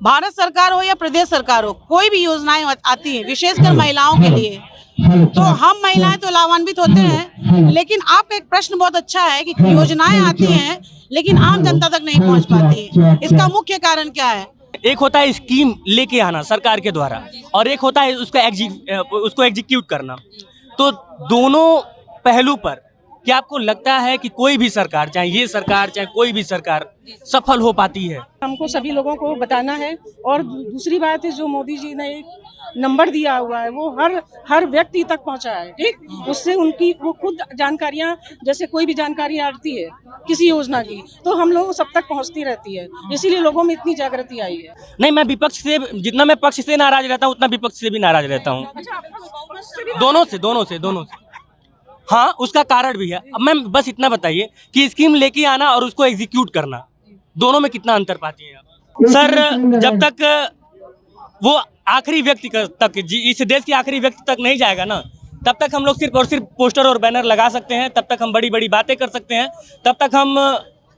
भारत सरकार हो या प्रदेश सरकार हो, कोई भी योजनाएं आती हैं विशेषकर महिलाओं के लिए, तो हम महिलाएं तो लाभान्वित होते हैं। लेकिन आपका एक प्रश्न बहुत अच्छा है कि योजनाएं आती हैं लेकिन आम जनता तक नहीं पहुंच पाती है। इसका मुख्य कारण क्या है? एक होता है स्कीम लेके आना सरकार के द्वारा, और एक होता है उसको एग्जीक्यूट करना। तो दोनों पहलू पर क्या आपको लगता है कि कोई भी सरकार, चाहे ये सरकार चाहे कोई भी सरकार, सफल हो पाती है? हमको सभी लोगों को बताना है। और दूसरी बात है, जो मोदी जी ने एक नंबर दिया हुआ है वो हर व्यक्ति तक पहुंचा है। ठीक, उससे उनकी वो खुद जानकारियां, जैसे कोई भी जानकारी आती है किसी योजना की, तो हम लोग सब तक पहुंचती रहती है। इसीलिए लोगों में इतनी जागृति आई है। नहीं, मैं विपक्ष से, जितना मैं पक्ष से नाराज रहता हूँ उतना विपक्ष से भी नाराज रहता हूँ। दोनों से। हाँ, उसका कारण भी है। अब मैं बस इतना बताइए कि स्कीम लेके आना और उसको एग्जीक्यूट करना, दोनों में कितना अंतर पाती हैं आप? सर, जब तक वो आखिरी व्यक्ति तक, इस देश के आखिरी व्यक्ति तक नहीं जाएगा ना, तब तक हम लोग सिर्फ और सिर्फ पोस्टर और बैनर लगा सकते हैं, तब तक हम बड़ी बड़ी बातें कर सकते हैं, तब तक हम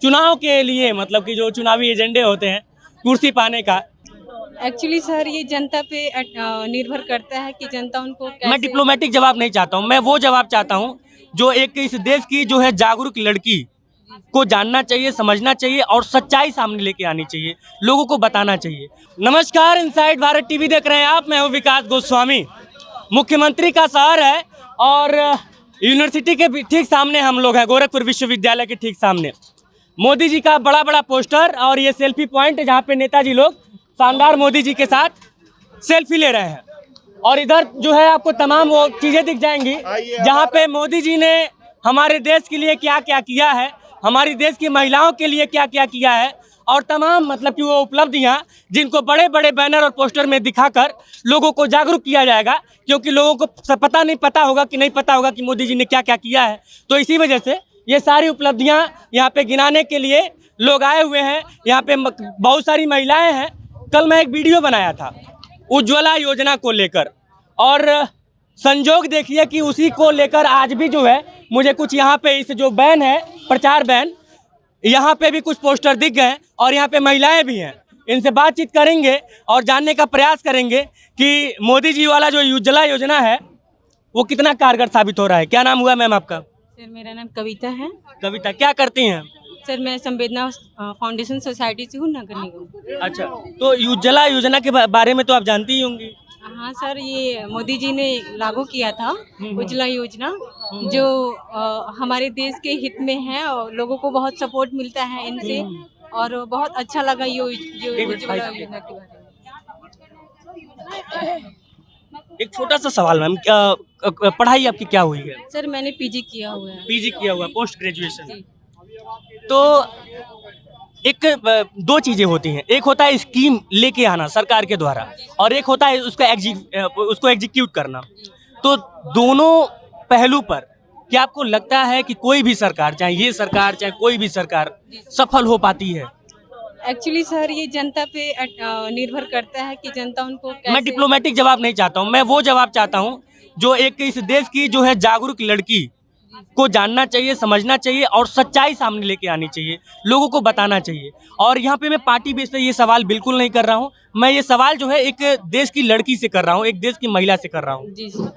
चुनाव के लिए, मतलब कि जो चुनावी एजेंडे होते हैं कुर्सी पाने का। एक्चुअली सर, ये जनता पे निर्भर करता है कि जनता उनको कैसे। मैं डिप्लोमेटिक जवाब नहीं चाहता हूँ, मैं वो जवाब चाहता हूँ जो एक इस देश की जो है जागरूक लड़की को जानना चाहिए, समझना चाहिए और सच्चाई सामने लेके आनी चाहिए, लोगों को बताना चाहिए। नमस्कार, इनसाइड भारत टीवी देख रहे हैं आप, मैं हूँ विकास गोस्वामी। मुख्यमंत्री का शहर है और यूनिवर्सिटी के ठीक सामने हम लोग हैं, गोरखपुर विश्वविद्यालय के ठीक सामने मोदी जी का बड़ा बड़ा पोस्टर और ये सेल्फी पॉइंट है जहाँ पे नेताजी लोग शानदार मोदी जी के साथ सेल्फी ले रहे हैं। और इधर जो है आपको तमाम वो चीज़ें दिख जाएंगी जहाँ पे मोदी जी ने हमारे देश के लिए क्या क्या किया है, हमारी देश की महिलाओं के लिए क्या क्या किया है, और तमाम मतलब कि वो उपलब्धियाँ जिनको बड़े बड़े बैनर और पोस्टर में दिखाकर लोगों को जागरूक किया जाएगा, क्योंकि लोगों को पता होगा कि नहीं पता होगा कि मोदी जी ने क्या क्या किया है। तो इसी वजह से ये सारी उपलब्धियाँ यहाँ पे गिनाने के लिए लोग आए हुए हैं। यहाँ पे बहुत सारी महिलाएँ हैं। कल मैं एक वीडियो बनाया था उज्ज्वला योजना को लेकर, और संजोग देखिए कि उसी को लेकर आज भी जो है मुझे कुछ यहाँ पे इस जो बैन है, प्रचार बैन, यहाँ पे भी कुछ पोस्टर दिख गए और यहाँ पे महिलाएं भी हैं। इनसे बातचीत करेंगे और जानने का प्रयास करेंगे कि मोदी जी वाला जो उज्ज्वला योजना है वो कितना कारगर साबित हो रहा है। क्या नाम हुआ मैम आपका? सर, मेरा नाम कविता है। कविता, क्या करती हैं? सर, मैं संवेदना फाउंडेशन सोसाइटी से हूँ, नगर निगम। अच्छा, तो उज्ज्वला योजना के बारे में तो आप जानती ही होंगी। हाँ सर, ये मोदी जी ने लागू किया था उज्ज्वला योजना, जो हमारे देश के हित में है और लोगों को बहुत सपोर्ट मिलता है इनसे, और बहुत अच्छा लगा ये उज्ज्वला योजना के बारे में। एक छोटा सा सवाल मैम, पढ़ाई आपकी क्या हुई है? सर, मैंने पीजी किया हुआ है। पीजी किया हुआ, पोस्ट ग्रेजुएशन। तो एक दो चीजें होती हैं, एक होता है स्कीम लेके आना सरकार के द्वारा, और एक होता है उसको एग्जीक्यूट करना। तो दोनों पहलू पर क्या आपको लगता है कि कोई भी सरकार, चाहे ये सरकार चाहे कोई भी सरकार, सफल हो पाती है? एक्चुअली सर, ये जनता पे निर्भर करता है कि जनता उनको कैसे। मैं डिप्लोमेटिक जवाब नहीं चाहता हूँ, मैं वो जवाब चाहता हूँ जो एक इस देश की जो है जागरूक लड़की को जानना चाहिए, समझना चाहिए और सच्चाई सामने लेके आनी चाहिए, लोगों को बताना चाहिए। और यहाँ पे मैं पार्टी बेस पे ये सवाल बिल्कुल नहीं कर रहा हूँ, मैं ये सवाल जो है एक देश की लड़की से कर रहा हूँ, एक देश की महिला से कर रहा हूँ। जी सर।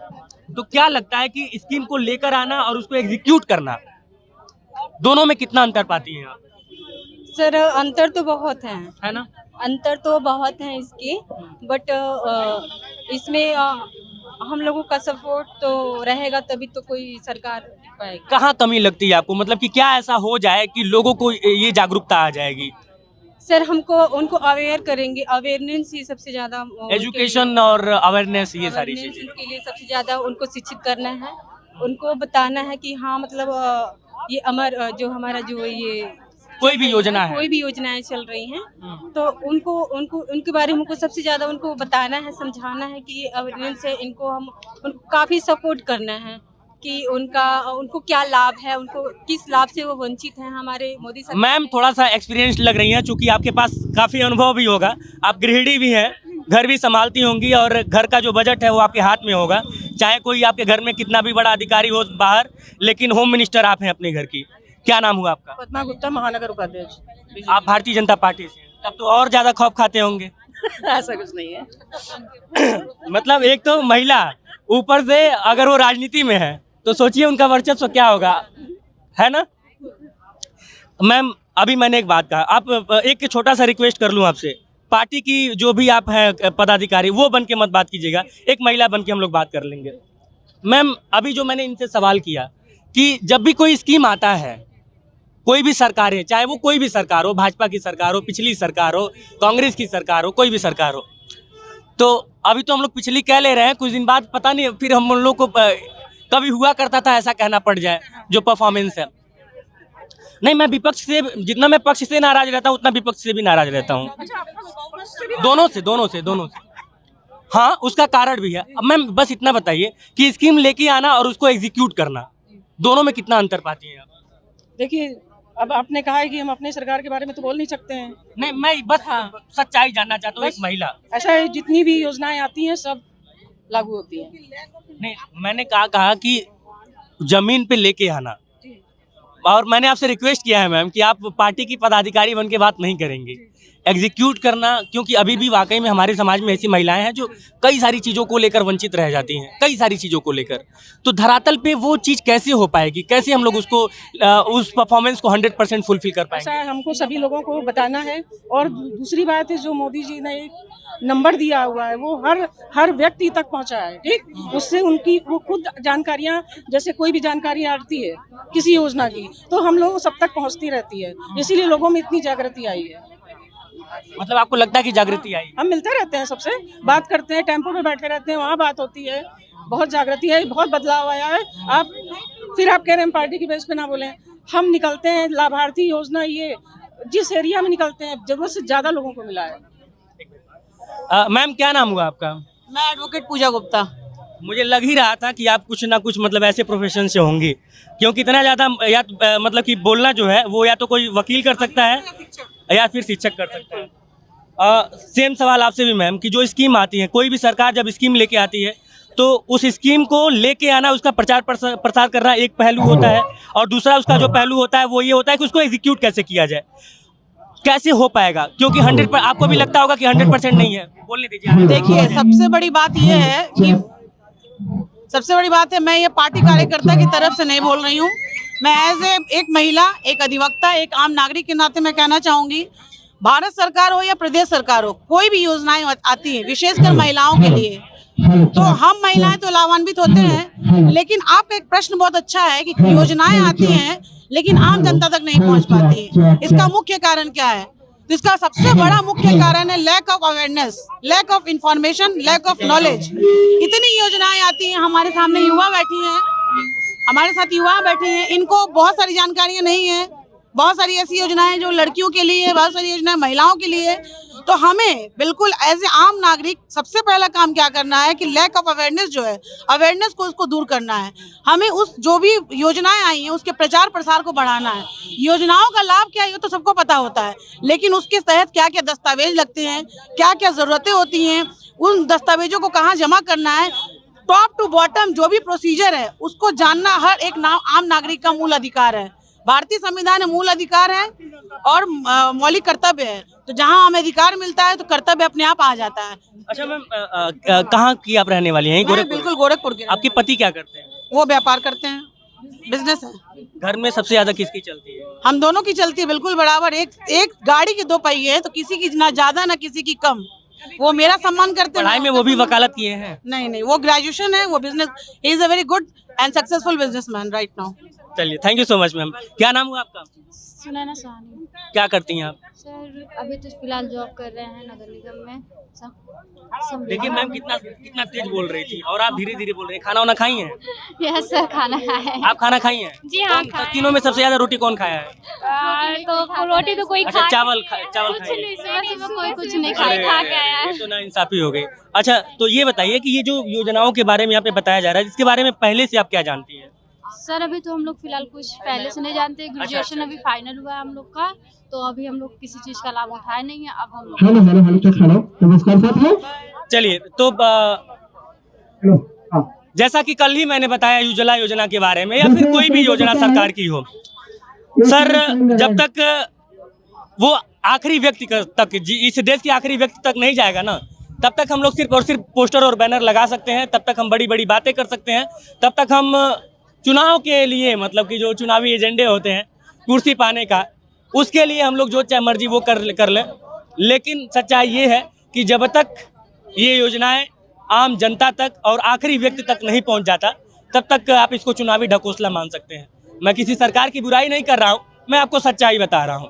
तो क्या लगता है कि स्कीम को लेकर आना और उसको एग्जीक्यूट करना, दोनों में कितना अंतर पाती हैं आप? सर, अंतर तो बहुत है ना? अंतर तो बहुत है इसके, बट इसमें हम लोगों का सपोर्ट तो रहेगा तभी तो कोई सरकार पाएगी। कहाँ कमी लगती है आपको, मतलब कि क्या ऐसा हो जाए कि लोगों को ये जागरूकता आ जाएगी? सर, हमको उनको अवेयर करेंगे, अवेयरनेस ही सबसे ज़्यादा। एजुकेशन और अवेयरनेस, ये सारी चीजें के लिए सबसे ज़्यादा उनको शिक्षित करना है, उनको बताना है कि हाँ मतलब ये जो हमारा जो ये कोई भी योजना है, कोई भी योजनाएं चल रही हैं, तो उनको उनके बारे में हमको सबसे ज़्यादा उनको बताना है, समझाना है कि ये अवेयरनेस है। उनको काफ़ी सपोर्ट करना है कि उनको क्या लाभ है, उनको किस लाभ से वो वंचित हैं हमारे मोदी सरकार। मैम थोड़ा सा एक्सपीरियंस लग रही हैं, चूंकि आपके पास काफ़ी अनुभव भी होगा, आप गृहिणी भी हैं, घर भी संभालती होंगी और घर का जो बजट है वो आपके हाथ में होगा, चाहे कोई आपके घर में कितना भी बड़ा अधिकारी हो बाहर, लेकिन होम मिनिस्टर आप हैं अपने घर की। क्या नाम हुआ आपका? पद्मा गुप्ता, महानगर उपाध्यक्ष। आप भारतीय जनता पार्टी से हैं, तब तो और ज़्यादा खौफ खाते होंगे। ऐसा कुछ नहीं है। मतलब एक तो महिला, ऊपर से अगर वो राजनीति में है तो सोचिए उनका वर्चस्व क्या होगा, है ना। मैम अभी मैंने एक बात कहा, आप एक छोटा सा रिक्वेस्ट कर लूँ आपसे, पार्टी की जो भी आप हैं पदाधिकारी वो बन के मत बात कीजिएगा, एक महिला बन के हम लोग बात कर लेंगे। मैम अभी जो मैंने इनसे सवाल किया कि जब भी कोई स्कीम आता है, कोई भी सरकार है, चाहे वो कोई भी सरकार हो, भाजपा की सरकार हो, पिछली सरकार हो, कांग्रेस की सरकार हो, कोई भी सरकार हो, तो अभी तो हम लोग पिछली कह ले रहे हैं, कुछ दिन बाद पता नहीं फिर हम लोग को कभी हुआ करता था ऐसा कहना पड़ जाए जो परफॉर्मेंस है। नहीं, मैं विपक्ष से, जितना मैं पक्ष से नाराज रहता हूँ उतना विपक्ष से भी नाराज रहता हूँ, दोनों से। हाँ, उसका कारण भी है। अब मैम बस इतना बताइए कि स्कीम लेके आना और उसको एग्जीक्यूट करना, दोनों में कितना अंतर पाती हैं आप? देखिए, अब आपने कहा है कि हम अपने सरकार के बारे में तो बोल नहीं सकते हैं। नहीं, मैं बस सच्चाई जानना चाहता हूँ, एक महिला। ऐसा है, जितनी भी योजनाएं आती हैं सब लागू होती हैं। नहीं, मैंने कहा कि जमीन पे लेके आना, और मैंने आपसे रिक्वेस्ट किया है मैम कि आप पार्टी की पदाधिकारी बन के बात नहीं करेंगे, एग्जीक्यूट करना, क्योंकि अभी भी वाकई में हमारे समाज में ऐसी महिलाएं हैं जो कई सारी चीज़ों को लेकर वंचित रह जाती हैं, कई सारी चीज़ों को लेकर। तो धरातल पे वो चीज़ कैसे हो पाएगी, कैसे हम लोग उसको उस परफॉर्मेंस को 100% फुलफिल कर ऐसा पाएंगे? है, हमको सभी लोगों को बताना है। और दूसरी बात है, जो मोदी जी ने एक नंबर दिया हुआ है वो हर व्यक्ति तक पहुंचा है, ठीक। उससे उनकी वो खुद जानकारियां, जैसे कोई भी जानकारी आती है किसी योजना की, तो हम लोगों सब तक पहुंचती रहती है, इसीलिए लोगों में इतनी जागृति आई है। मतलब आपको लगता है कि जागृति आई? हम मिलते रहते हैं, सबसे बात करते हैं, टेम्पो में बैठे रहते हैं, वहाँ बात होती है, बहुत जागृति है, बहुत बदलाव आया है। आप कह रहे हैं पार्टी की बेस पे ना बोलें, हम निकलते हैं, लाभार्थी योजना ये जिस एरिया में निकलते हैं जरूरत से ज्यादा लोगों को मिला है। मैम क्या नाम हुआ आपका? मैं एडवोकेट पूजा गुप्ता। मुझे लग ही रहा था कि आप कुछ ना कुछ मतलब ऐसे प्रोफेशन से होंगी, क्योंकि इतना ज़्यादा या मतलब कि बोलना जो है वो या तो कोई वकील कर सकता है या फिर शिक्षक कर सकता है। सेम सवाल आपसे भी मैम कि जो स्कीम आती है, कोई भी सरकार जब स्कीम लेके आती है तो उस स्कीम को लेके आना, उसका प्रचार प्रसार करना एक पहलू होता है, और दूसरा उसका जो पहलू होता है वो ये होता है कि उसको एग्जीक्यूट कैसे किया जाए, कैसे हो पाएगा, क्योंकि 100% आपको भी लगता होगा कि 100% नहीं है। बोलने दीजिए। देखिए, सबसे बड़ी बात यह है कि मैं ये पार्टी कार्यकर्ता की तरफ से नहीं बोल रही हूँ, मैं एज एक महिला, एक अधिवक्ता, एक आम नागरिक के नाते मैं कहना चाहूंगी, भारत सरकार हो या प्रदेश सरकार हो, कोई भी योजनाएं आती हैं विशेषकर महिलाओं के लिए, तो हम महिलाएं तो लाभान्वित होते हैं, लेकिन आपका एक प्रश्न बहुत अच्छा है कि योजनाएं आती हैं लेकिन आम जनता तक नहीं पहुंच पाती है। इसका मुख्य कारण क्या है? तो इसका सबसे बड़ा मुख्य कारण है lack of awareness, lack of information, lack of knowledge. इतनी योजनाएं आती हैं, हमारे सामने युवा बैठी हैं, हमारे साथ युवा बैठे हैं, इनको बहुत सारी जानकारियां नहीं है, बहुत सारी ऐसी योजनाएं जो लड़कियों के लिए, बहुत सारी योजनाएं महिलाओं के लिए। तो हमें बिल्कुल एज ए आम नागरिक सबसे पहला काम क्या करना है कि लैक ऑफ अवेयरनेस जो है, अवेयरनेस को उसको दूर करना है। हमें उस जो भी योजनाएं आई हैं उसके प्रचार प्रसार को बढ़ाना है। योजनाओं का लाभ क्या है ये तो सबको पता होता है, लेकिन उसके तहत क्या क्या दस्तावेज लगते हैं, क्या क्या जरूरतें होती हैं, उन दस्तावेजों को कहाँ जमा करना है, टॉप टू बॉटम जो भी प्रोसीजर है उसको जानना हर एक आम नागरिक का मूल अधिकार है। भारतीय संविधान में मूल अधिकार है और मौलिक कर्तव्य है, तो जहां हमें अधिकार मिलता है तो कर्तव्य अपने आप आ जाता है। अच्छा मैम, कहाँ की आप रहने वाली हैं? मैं बिल्कुल गोरखपुर के। आपके पति क्या करते हैं? वो व्यापार करते हैं, बिजनेस है। घर में सबसे ज्यादा किसकी चलती है? हम दोनों की चलती है, बिल्कुल बराबर। एक गाड़ी के दो पहिए है तो किसी की ना ज्यादा ना किसी की कम। वो मेरा सम्मान करते हैं। पढ़ाई में वो भी वकालत किए हैं? नहीं, वो ग्रेजुएशन है, वो business, he is a very good and successful businessman right now. चलिए, thank you so much ma'am. क्या नाम हुआ आपका? सुनैना साहनी। क्या करती हैं आप? सर अभी तो फिलहाल जॉब कर रहे हैं नगर निगम में। देखिए मैम कितना तेज बोल रही थी और आप धीरे धीरे बोल रही हैं। खाना वाना खाई हैं? यस सर, खाना खाए हैं। आप खाना खाई हैं? जी हाँ, तो तीनों में सबसे ज्यादा रोटी कौन खाया है? तो रोटी तो कोई अच्छा, चावल खाए। सुबह कोई कुछ नहीं खाए, खा के आया है। ये तो ना इंसाफी हो गई। अच्छा, तो ये बताइए कि ये जो योजनाओं के बारे में यहाँ पे बताया जा रहा है, इसके बारे में पहले से आप क्या जानती हैं? सर अभी तो हम लोग फिलहाल कुछ पहले से नहीं जानते, ग्रेजुएशन अभी फाइनल हुआ है हम लोग का, तो अभी हम लोग किसी चीज का लाभ उठाए नहीं है। अब हम लोग चलिए, तो जैसा कि कल ही मैंने बताया उज्ज्वला योजना के बारे में, या फिर कोई भी योजना सरकार की हो, सर जब तक वो आखिरी व्यक्ति तक इस देश के आखिरी व्यक्ति तक नहीं जाएगा ना, तब तक हम लोग सिर्फ और सिर्फ पोस्टर और बैनर लगा सकते हैं, तब तक हम बड़ी बड़ी बातें कर सकते हैं, तब तक हम चुनाव के लिए मतलब कि जो चुनावी एजेंडे होते हैं कुर्सी पाने का, उसके लिए हम लोग जो चाहे मर्जी वो कर लें। लेकिन सच्चाई ये है कि जब तक ये योजनाएं आम जनता तक और आखिरी व्यक्ति तक नहीं पहुंच जाता, तब तक आप इसको चुनावी ढकोसला मान सकते हैं। मैं किसी सरकार की बुराई नहीं कर रहा हूं, मैं आपको सच्चाई बता रहा हूं।